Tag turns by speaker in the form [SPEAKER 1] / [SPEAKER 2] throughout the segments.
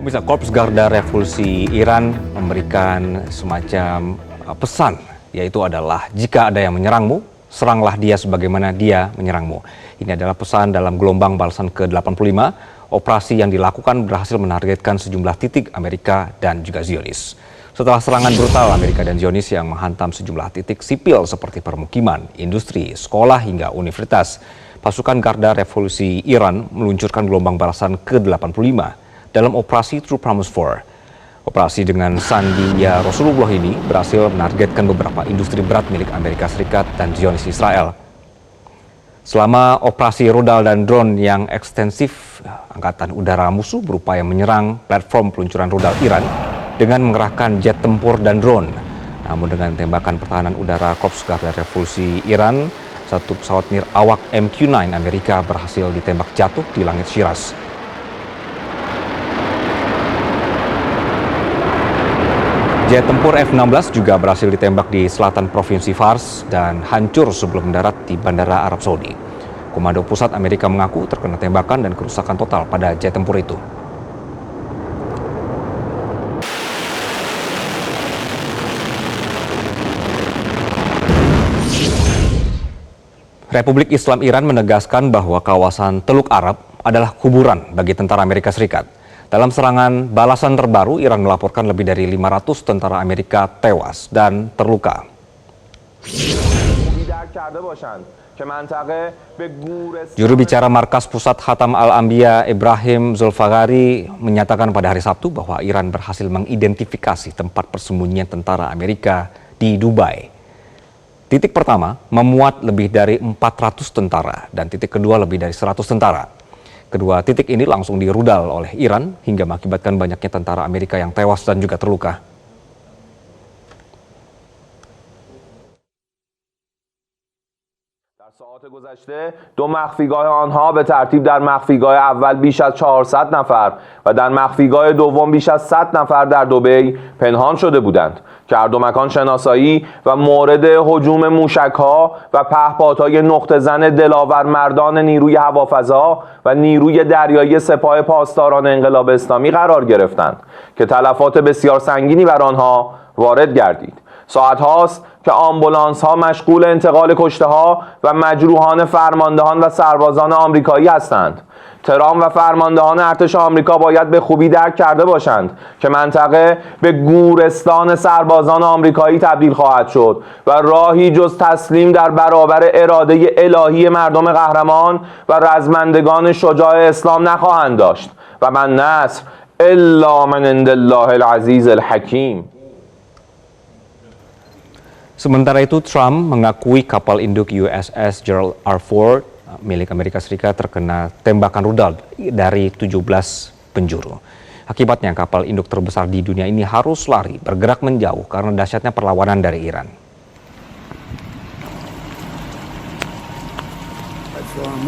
[SPEAKER 1] Pemirsa, Korps Garda Revolusi Iran memberikan semacam pesan, yaitu adalah jika ada yang menyerangmu, seranglah dia sebagaimana dia menyerangmu. Ini adalah pesan dalam gelombang balasan ke-85. Operasi yang dilakukan berhasil menargetkan sejumlah titik Amerika dan juga Zionis. Setelah serangan brutal Amerika dan Zionis yang menghantam sejumlah titik sipil seperti permukiman, industri, sekolah hingga universitas, pasukan Garda Revolusi Iran meluncurkan gelombang balasan ke-85 dalam operasi True Promise 4. Operasi dengan sandi ya Rasulullah ini berhasil menargetkan beberapa industri berat milik Amerika Serikat dan Zionis Israel. Selama operasi rudal dan drone yang ekstensif, Angkatan Udara musuh berupaya menyerang platform peluncuran rudal Iran dengan mengerahkan jet tempur dan drone. Namun dengan tembakan pertahanan udara Korps Garda Revolusi Iran, satu pesawat nirawak MQ-9 Amerika berhasil ditembak jatuh di langit Shiraz. Jet tempur F-16 juga berhasil ditembak di selatan Provinsi Fars dan hancur sebelum mendarat di Bandara Arab Saudi. Komando Pusat Amerika mengaku terkena tembakan dan kerusakan total pada jet tempur itu. Republik Islam Iran menegaskan bahwa kawasan Teluk Arab adalah kuburan bagi tentara Amerika Serikat. Dalam serangan balasan terbaru, Iran melaporkan lebih dari 500 tentara Amerika tewas dan terluka. Juru bicara Markas Pusat Khatam Al-Anbiya Ibrahim Zulfaghari menyatakan pada hari Sabtu bahwa Iran berhasil mengidentifikasi tempat persembunyian tentara Amerika di Dubai. Titik pertama memuat lebih dari 400 tentara dan titik kedua lebih dari 100 tentara. Kedua titik ini langsung dirudal oleh Iran hingga mengakibatkan banyaknya tentara Amerika yang tewas dan juga terluka.
[SPEAKER 2] ساعات گذشته دو مخفیگاه آنها به ترتیب در مخفیگاه اول بیش از 400 نفر و در مخفیگاه دوم بیش از 100 نفر در دبی پنهان شده بودند که هر دو مکان شناسایی و مورد هجوم موشک‌ها و پهپادهای نقطه زن دلاور مردان نیروی هوافضا و نیروی دریایی سپاه پاسداران انقلاب اسلامی قرار گرفتند که تلفات بسیار سنگینی بر آنها وارد گردید. ساعت هاست که آمبولانس ها مشغول انتقال کشته ها و مجروحان فرماندهان و سربازان آمریکایی هستند. ترامپ و فرماندهان ارتش آمریکا باید به خوبی درک کرده باشند که منطقه به گورستان سربازان آمریکایی تبدیل خواهد شد و راهی جز تسلیم در برابر اراده الهی مردم قهرمان و رزمندگان شجاع اسلام نخواهند داشت و من نصر الا من عند الله العزیز الحکیم.
[SPEAKER 1] Sementara itu, Trump mengakui kapal induk USS Gerald R. Ford milik Amerika Serikat terkena tembakan rudal dari 17 penjuru. Akibatnya kapal induk terbesar di dunia ini harus lari, bergerak menjauh karena dahsyatnya perlawanan dari Iran.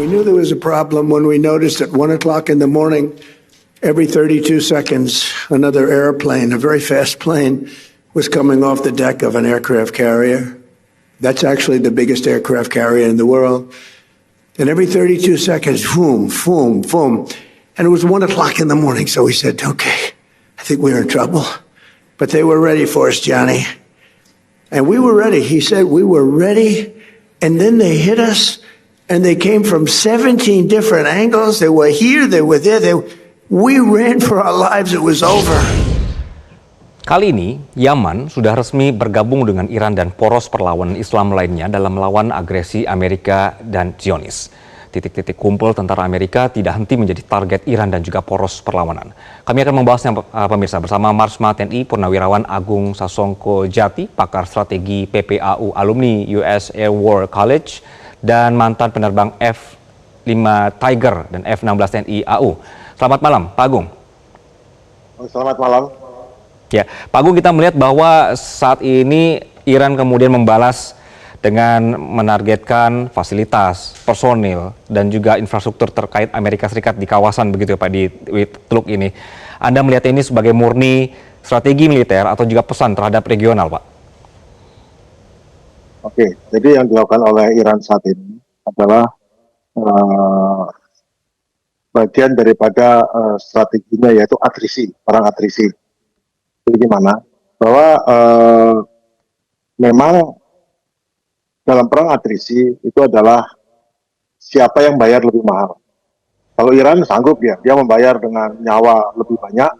[SPEAKER 3] We knew there was a problem when we noticed at 1 o'clock in the morning, every 32 seconds, another airplane, a very fast plane, was coming off the deck of an aircraft carrier. That's actually the biggest aircraft carrier in the world. And every 32 seconds, boom, boom, boom. And it was 1 o'clock in the morning, so we said, okay, I think we're in trouble. But they were ready for us, Johnny. And we were ready. He said we were ready. And then they hit us, and they came from 17 different angles. They were here, they were there. We ran for our lives. It was over.
[SPEAKER 1] Kali ini, Yaman sudah resmi bergabung dengan Iran dan poros perlawanan Islam lainnya dalam melawan agresi Amerika dan Zionis. Titik-titik kumpul tentara Amerika tidak henti menjadi target Iran dan juga poros perlawanan. Kami akan membahasnya pemirsa bersama Marsma TNI Purnawirawan Agung Sasongko Jati, pakar strategi PPAU alumni US Air War College, dan mantan penerbang F-5 Tiger dan F-16 TNI AU. Selamat malam, Pak Agung.
[SPEAKER 4] Selamat malam.
[SPEAKER 1] Ya, Pak Agung, kita melihat bahwa saat ini Iran kemudian membalas dengan menargetkan fasilitas, personil, dan juga infrastruktur terkait Amerika Serikat di kawasan begitu ya Pak, di Teluk ini. Anda melihat ini sebagai murni strategi militer atau juga pesan terhadap regional, Pak?
[SPEAKER 4] Oke, jadi yang dilakukan oleh Iran saat ini adalah bagian daripada strateginya, yaitu atrisi, perang atrisi. Jadi gimana? Bahwa memang dalam perang atrisi itu adalah siapa yang bayar lebih mahal. Kalau Iran sanggup ya, dia membayar dengan nyawa lebih banyak,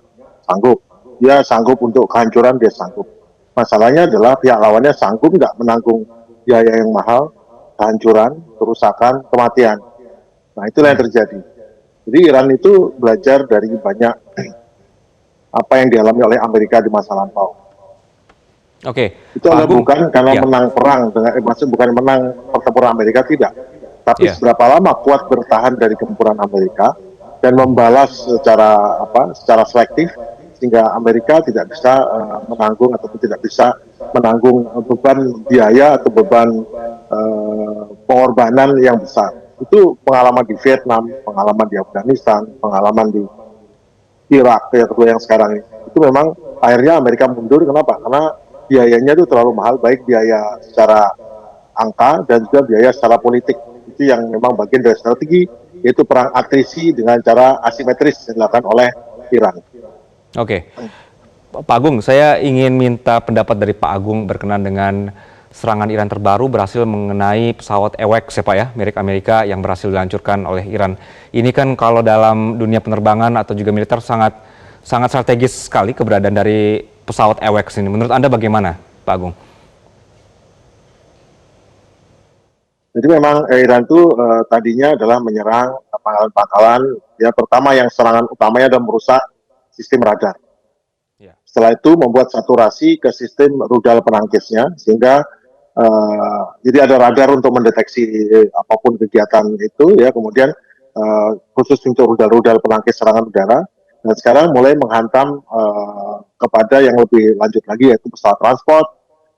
[SPEAKER 4] sanggup. Dia sanggup untuk kehancuran, dia sanggup. Masalahnya adalah pihak lawannya sanggup nggak menanggung biaya yang mahal, kehancuran, kerusakan, kematian. Nah, itulah yang terjadi. Jadi Iran itu belajar dari banyak apa yang dialami oleh Amerika di masa lampau.
[SPEAKER 1] Oke,
[SPEAKER 4] Itu
[SPEAKER 1] Pak
[SPEAKER 4] adalah
[SPEAKER 1] Agung.
[SPEAKER 4] bukan karena
[SPEAKER 1] Ya,
[SPEAKER 4] menang perang, maksud bukan menang pertempuran Amerika, tidak. Tapi
[SPEAKER 1] ya.
[SPEAKER 4] seberapa lama kuat bertahan dari gempuran Amerika dan membalas secara selektif, sehingga Amerika tidak bisa menanggung ataupun tidak bisa menanggung beban biaya atau beban pengorbanan yang besar. Itu pengalaman di Vietnam, pengalaman di Afghanistan, pengalaman di Irak ya, kedua yang sekarang ini. Itu memang akhirnya Amerika mundur. Kenapa? Karena biayanya itu terlalu mahal, baik biaya secara angka dan juga biaya secara politik. Itu yang memang bagian dari strategi, yaitu perang atrisi dengan cara asimetris yang dilakukan oleh Iran.
[SPEAKER 1] Oke, Pak Agung, saya ingin minta pendapat dari Pak Agung berkenan dengan serangan Iran terbaru berhasil mengenai pesawat AWACS ya Pak ya, milik Amerika yang berhasil dihancurkan oleh Iran. Ini kan kalau dalam dunia penerbangan atau juga militer sangat strategis sekali keberadaan dari pesawat AWACS ini. Menurut Anda bagaimana, Pak Agung?
[SPEAKER 4] Jadi memang Iran itu tadinya adalah menyerang pangkalan-pangkalan. Ya, pertama yang serangan utamanya adalah merusak sistem radar.
[SPEAKER 1] Ya.
[SPEAKER 4] Setelah itu membuat saturasi ke sistem rudal penangkisnya, sehingga jadi ada radar untuk mendeteksi apapun kegiatan itu, ya. Kemudian khusus untuk rudal-rudal penangkis serangan udara. Dan sekarang mulai menghantam kepada yang lebih lanjut lagi, yaitu pesawat transport,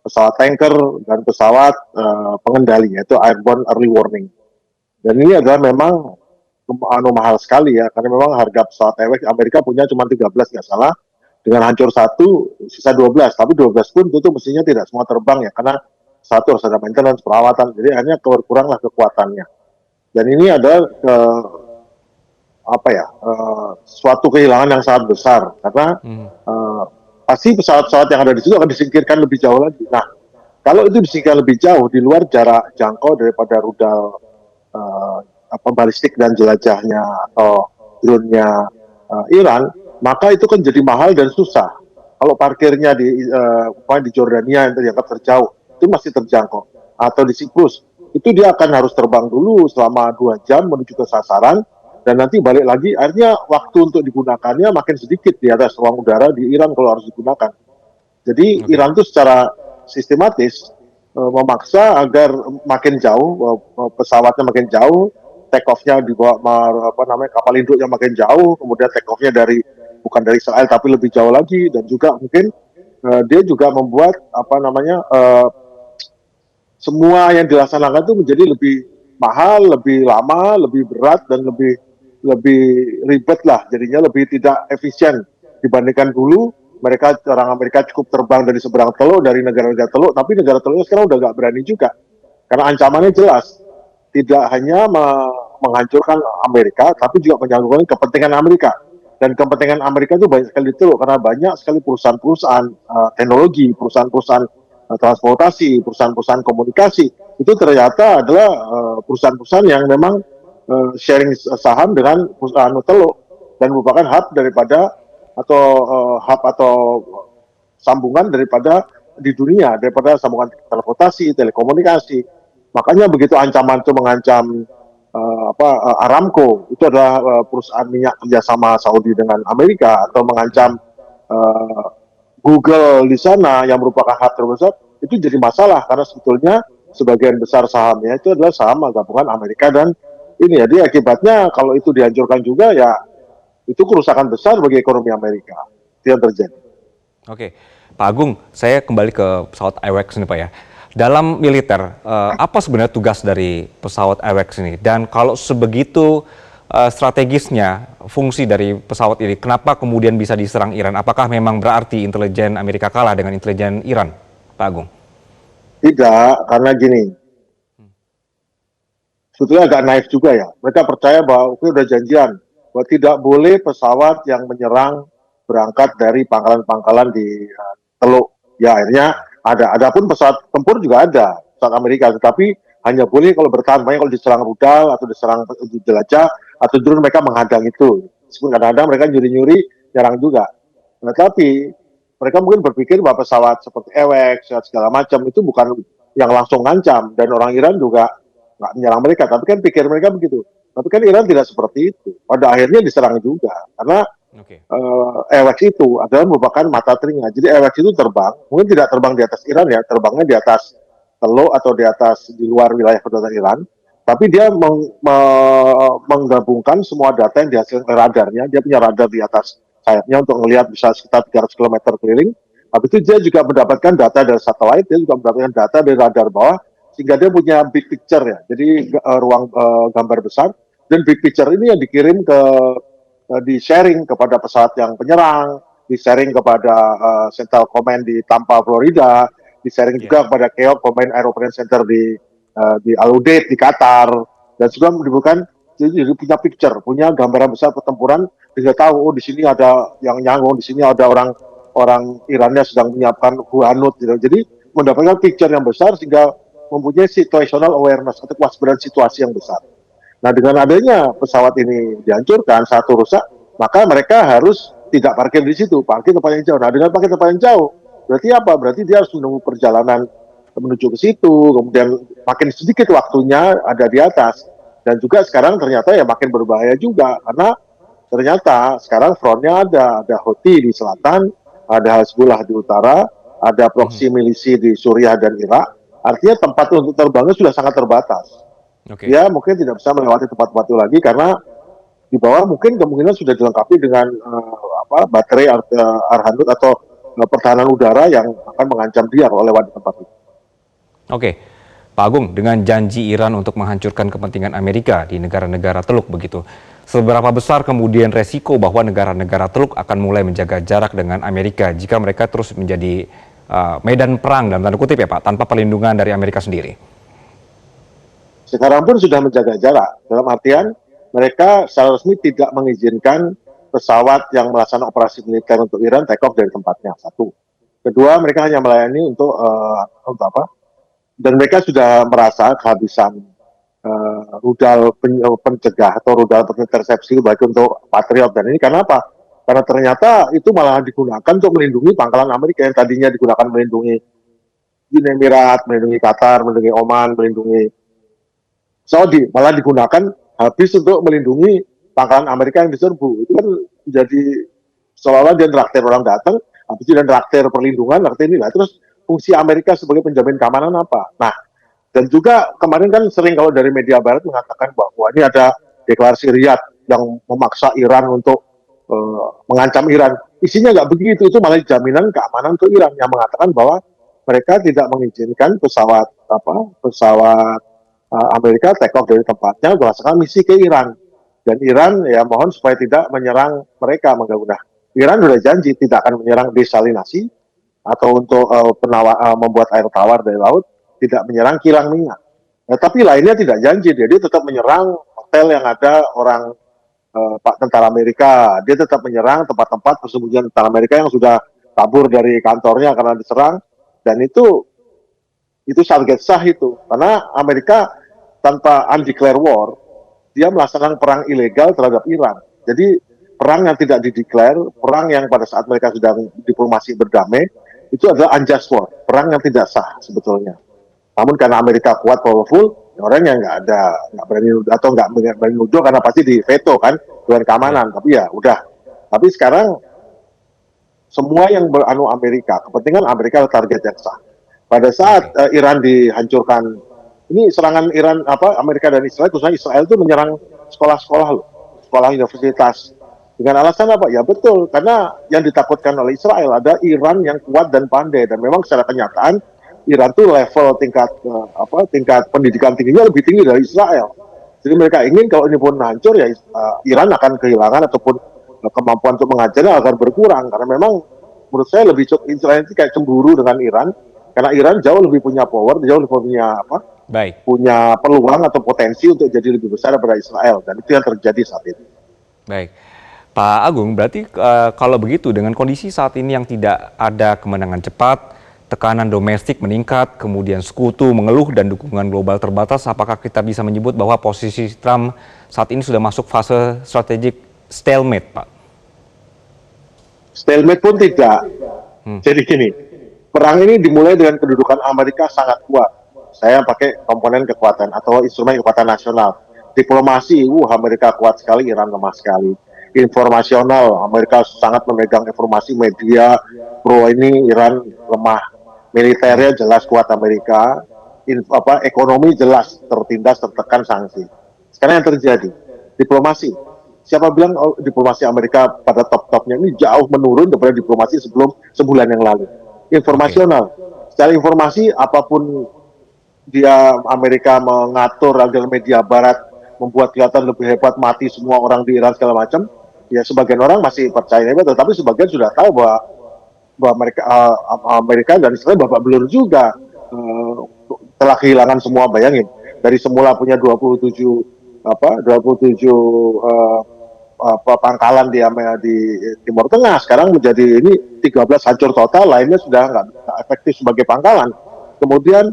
[SPEAKER 4] pesawat tanker, dan pesawat pengendali, yaitu airborne early warning. Dan ini adalah memang mahal sekali ya, karena memang harga pesawat AWACS Amerika punya cuma 13 nggak salah, dengan hancur satu, sisa 12. Tapi 12 pun itu mestinya tidak semua terbang ya, karena satu harus ada maintenance, perawatan. Jadi akhirnya kuranglah kekuatannya. Dan ini adalah suatu kehilangan yang sangat besar, karena pasti pesawat-pesawat yang ada di situ akan disingkirkan lebih jauh lagi. Nah, kalau itu disingkirkan lebih jauh di luar jarak jangkau daripada rudal balistik dan jelajahnya atau drone-nya Iran, maka itu kan jadi mahal dan susah. Kalau parkirnya di Jordania yang dianggap terjauh, itu masih terjangkau. Atau di Siprus, itu dia akan harus terbang dulu selama 2 jam menuju ke sasaran, dan nanti balik lagi. Akhirnya waktu untuk digunakannya makin sedikit di atas ruang udara di Iran kalau harus digunakan. Jadi Iran itu secara sistematis memaksa agar makin jauh, pesawatnya makin jauh, take off-nya dibawa kapal induknya makin jauh, kemudian take off-nya bukan dari Israel tapi lebih jauh lagi, dan juga mungkin dia juga membuat semua yang dilaksanakan itu menjadi lebih mahal, lebih lama, lebih berat, dan lebih ribet lah, jadinya lebih tidak efisien dibandingkan dulu. Orang Amerika cukup terbang dari seberang teluk, dari negara-negara teluk, tapi negara teluknya sekarang udah nggak berani juga, karena ancamannya jelas. Tidak hanya menghancurkan Amerika, tapi juga menyalurkan kepentingan Amerika. Dan kepentingan Amerika itu banyak sekali teluk, karena banyak sekali perusahaan-perusahaan teknologi, perusahaan-perusahaan transportasi, perusahaan-perusahaan komunikasi, itu ternyata adalah perusahaan-perusahaan yang memang sharing saham dengan perusahaan teluk, dan merupakan hub daripada atau sambungan daripada di dunia, daripada sambungan transportasi, telekomunikasi. Makanya begitu ancaman itu mengancam Aramco, itu adalah perusahaan minyak kerjasama Saudi dengan Amerika, atau mengancam Google di sana yang merupakan hub terbesar, itu jadi masalah, karena sebetulnya sebagian besar sahamnya itu adalah saham gabungan Amerika dan ini. Jadi akibatnya kalau itu dihancurkan juga, ya itu kerusakan besar bagi ekonomi Amerika. Itu yang terjadi.
[SPEAKER 1] Oke, Pak Agung, saya kembali ke pesawat AWACS ini Pak ya. Dalam militer, apa sebenarnya tugas dari pesawat AWACS ini? Dan kalau sebegitu strategisnya fungsi dari pesawat ini, kenapa kemudian bisa diserang Iran? Apakah memang berarti intelijen Amerika kalah dengan intelijen Iran, Pak Agung?
[SPEAKER 4] Tidak, karena gini, sebetulnya agak naif juga ya. Mereka percaya bahwa oke, udah janjian, bahwa tidak boleh pesawat yang menyerang berangkat dari pangkalan-pangkalan di Teluk. Ya akhirnya adapun pesawat tempur juga ada, pesawat Amerika, tetapi hanya boleh kalau bertahan, banyak kalau diserang rudal atau diserang jelajah atau drone mereka menghadang itu. Meskipun kadang-kadang mereka nyuri-nyuri nyerang juga. Nah, tapi mereka mungkin berpikir bahwa pesawat seperti AWACS segala macam itu bukan yang langsung ngancam, dan orang Iran juga nggak menyerang mereka, tapi kan pikir mereka begitu. Tapi kan Iran tidak seperti itu. Pada akhirnya diserang juga, karena AWACS itu adalah merupakan mata telinga. Jadi AWACS itu terbang, mungkin tidak terbang di atas Iran ya, terbangnya di atas Teluk atau di atas di luar wilayah kedaulatan Iran. Tapi dia menggabungkan semua data yang dihasilkan oleh radarnya. Dia punya radar di atas sayapnya untuk melihat bisa sekitar 300 km keliling. Habis itu dia juga mendapatkan data dari satelit, dia juga mendapatkan data dari radar bawah, sehingga dia punya big picture ya. Jadi ruang gambar besar, dan big picture ini yang dikirim di sharing kepada pesawat yang penyerang, di sharing kepada Central Command di Tampa, Florida, di sharing juga kepada KEOP Command Aeroplane Center di Al Udeid di Qatar, dan juga menimbulkan jadi punya picture, punya gambaran besar pertempuran, sehingga tahu di sini ada yang nyanggung, di sini ada orang Irannya sedang menyiapkan Huanut gitu. Jadi mendapatkan picture yang besar sehingga mempunyai situational awareness atau kewaspadaan situasi yang besar. Nah, dengan adanya pesawat ini dihancurkan, satu rusak, maka mereka harus tidak parkir di situ, parkir tempat yang jauh. Nah, dengan parkir tempat yang jauh, berarti apa? Berarti dia harus menunggu perjalanan menuju ke situ, kemudian makin sedikit waktunya ada di atas. Dan juga sekarang ternyata ya makin berbahaya juga, karena ternyata sekarang frontnya ada Houthi di selatan, ada Hezbollah di utara, ada proksi milisi di Suriah dan Irak. Artinya tempat untuk terbangnya sudah sangat terbatas. Dia mungkin tidak bisa melewati tempat-tempat itu lagi, karena di bawah mungkin kemungkinan sudah dilengkapi dengan baterai Arhanut atau pertahanan udara yang akan mengancam dia kalau lewat di tempat itu.
[SPEAKER 1] Oke, Pak Agung, dengan janji Iran untuk menghancurkan kepentingan Amerika di negara-negara Teluk begitu, seberapa besar kemudian resiko bahwa negara-negara Teluk akan mulai menjaga jarak dengan Amerika jika mereka terus menjadi medan perang dalam tanda kutip ya Pak, tanpa perlindungan dari Amerika sendiri?
[SPEAKER 4] Sekarang pun sudah menjaga jarak, dalam artian mereka secara resmi tidak mengizinkan pesawat yang melaksanakan operasi militer untuk Iran take off dari tempatnya, satu. Kedua, mereka hanya melayani untuk apa? Dan mereka sudah merasa kehabisan rudal pencegah atau rudal pengintersepsi baik untuk Patriot, dan ini karena apa? Karena ternyata itu malah digunakan untuk melindungi pangkalan Amerika yang tadinya digunakan melindungi Uni Emirat, melindungi Qatar, melindungi Oman, melindungi Saudi, malah digunakan habis untuk melindungi pangkalan Amerika yang diserbu. Itu kan jadi seolah-olah dia traktir orang datang, habis itu dia traktir perlindungan, traktir inilah. Terus fungsi Amerika sebagai penjamin keamanan apa? Nah, dan juga kemarin kan sering kalau dari media barat mengatakan bahwa ini ada deklarasi Riyadh yang memaksa Iran untuk mengancam Iran. Isinya nggak begitu, itu malah jaminan keamanan untuk Iran yang mengatakan bahwa mereka tidak mengizinkan pesawat Amerika take off dari tempatnya melaksanakan misi ke Iran. Dan Iran ya mohon supaya tidak menyerang mereka, mengganggu. Nah, Iran sudah janji tidak akan menyerang desalinasi atau untuk membuat air tawar dari laut, tidak menyerang kilang minyak. Nah, tapi lainnya tidak janji, dia tetap menyerang hotel yang ada orang tentara Amerika, dia tetap menyerang tempat-tempat persembunyian tentara Amerika yang sudah kabur dari kantornya karena diserang, dan itu target sah itu, karena Amerika tanpa undeclared war, dia melaksanakan perang ilegal terhadap Iran. Jadi perang yang tidak dideklar, perang yang pada saat mereka sedang diplomasi berdamai, itu adalah unjust war, perang yang tidak sah sebetulnya. Namun karena Amerika kuat, powerful, orang yang nggak berani atau nggak berani nuduh karena pasti di veto kan, Dewan Keamanan. Tapi ya udah. Tapi sekarang semua yang beranu Amerika, kepentingan Amerika adalah target yang sah. Pada saat Iran dihancurkan, ini serangan Amerika dan Israel, khususnya Israel itu menyerang sekolah-sekolah loh, sekolah universitas. Dengan alasan apa? Ya betul, karena yang ditakutkan oleh Israel ada Iran yang kuat dan pandai, dan memang secara kenyataan Iran itu level tingkat pendidikan tingginya lebih tinggi dari Israel. Jadi mereka ingin kalau ini pun hancur ya Iran akan kehilangan ataupun kemampuan untuk mengajarnya akan berkurang, karena memang menurut saya lebih Israel itu kayak cemburu dengan Iran, karena Iran jauh lebih punya power, jauh lebih punya punya peluang atau potensi untuk jadi lebih besar daripada Israel, dan itu yang terjadi saat ini.
[SPEAKER 1] Baik. Pak Agung, berarti kalau begitu dengan kondisi saat ini yang tidak ada kemenangan cepat, tekanan domestik meningkat, kemudian sekutu mengeluh dan dukungan global terbatas, apakah kita bisa menyebut bahwa posisi Trump saat ini sudah masuk fase strategik stalemate, Pak?
[SPEAKER 4] Stalemate pun tidak. Jadi gini, perang ini dimulai dengan kedudukan Amerika sangat kuat. Saya pakai komponen kekuatan atau instrumen kekuatan nasional. Diplomasi, Amerika kuat sekali, Iran lemah sekali. Informasional, Amerika sangat memegang informasi media pro ini, Iran lemah. Militernya jelas kuat Amerika. Ekonomi jelas tertindas, tertekan sanksi. Sekarang yang terjadi, diplomasi. Siapa bilang diplomasi Amerika pada top-topnya ini jauh menurun daripada diplomasi sebelum sebulan yang lalu. Informasional. Secara informasi, apapun dia Amerika mengatur agar media barat membuat kelihatan lebih hebat, mati semua orang di Iran segala macam, ya sebagian orang masih percaya hebat, tetapi sebagian sudah tahu bahwa Amerika dan Israel babak belur juga, telah kehilangan semua. Bayangin, dari semula punya 27 pangkalan di Timur Tengah, sekarang menjadi ini 13 hancur total, lainnya sudah nggak efektif sebagai pangkalan. Kemudian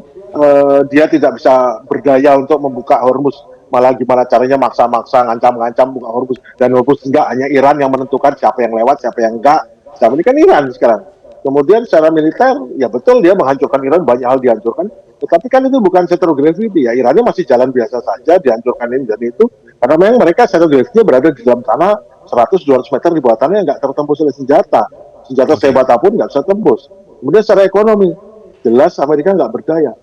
[SPEAKER 4] dia tidak bisa berdaya untuk membuka Hormuz, malah gimana caranya maksa-maksa, ngancam-ngancam buka Hormuz, dan Hormuz enggak, hanya Iran yang menentukan siapa yang lewat, siapa yang enggak. Selama ini kan Iran sekarang. Kemudian secara militer, ya betul dia menghancurkan Iran, banyak hal dihancurkan, tetapi kan itu bukan center gravity ya, Irannya masih jalan biasa saja, dihancurkan ini dan itu, karena memang mereka center gravity berada di dalam tanah 100-200 meter di bawah tanah yang nggak tertembus oleh senjata sehebat apapun nggak bisa tembus. Kemudian secara ekonomi, jelas Amerika nggak berdaya.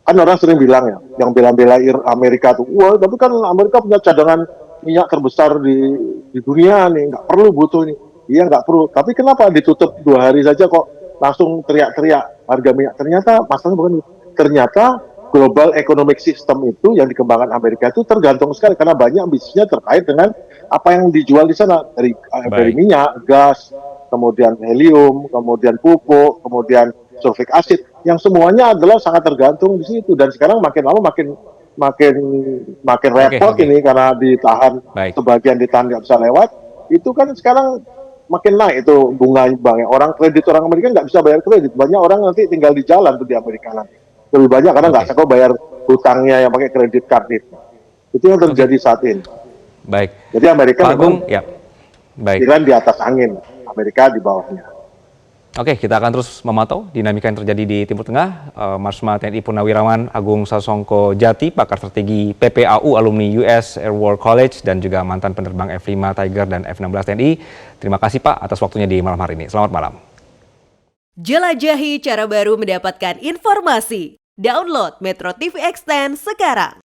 [SPEAKER 4] Kan orang sering bilang ya, yang bela-bela Amerika tuh, wah tapi kan Amerika punya cadangan minyak terbesar di dunia nih, nggak perlu butuh ini. Iya nggak perlu, tapi kenapa ditutup 2 hari saja kok langsung teriak-teriak harga minyak? Ternyata masalahnya bukan itu. Ternyata global economic system itu yang dikembangkan Amerika itu tergantung sekali, karena banyak bisnisnya terkait dengan apa yang dijual di sana, dari minyak, gas, kemudian helium, kemudian pupuk, kemudian sulfuric acid, yang semuanya adalah sangat tergantung di situ. Dan sekarang makin lama makin repot ini, karena ditahan, sebagian ditahan nggak bisa lewat. Itu kan sekarang makin naik itu bunga bank. Orang Amerika nggak bisa bayar kredit. Banyak orang nanti tinggal di jalan tuh di Amerika nanti. Lebih banyak karena nggak sanggup bayar hutangnya yang pakai kredit card itu. Itu yang terjadi saat ini.
[SPEAKER 1] Baik.
[SPEAKER 4] Jadi Amerika
[SPEAKER 1] Pak Agung, ya. Baik.
[SPEAKER 4] Iran di atas angin, Amerika di bawahnya.
[SPEAKER 1] Oke, kita akan terus memantau dinamika yang terjadi di Timur Tengah. Marsma TNI Purnawirawan Agung Sasongko Jati, pakar strategi PPAU, alumni US Air War College, dan juga mantan penerbang F-5 Tiger dan F-16 TNI. Terima kasih Pak atas waktunya di malam hari ini. Selamat malam.
[SPEAKER 5] Jelajahi cara baru mendapatkan informasi. Download Metro TV Extend sekarang.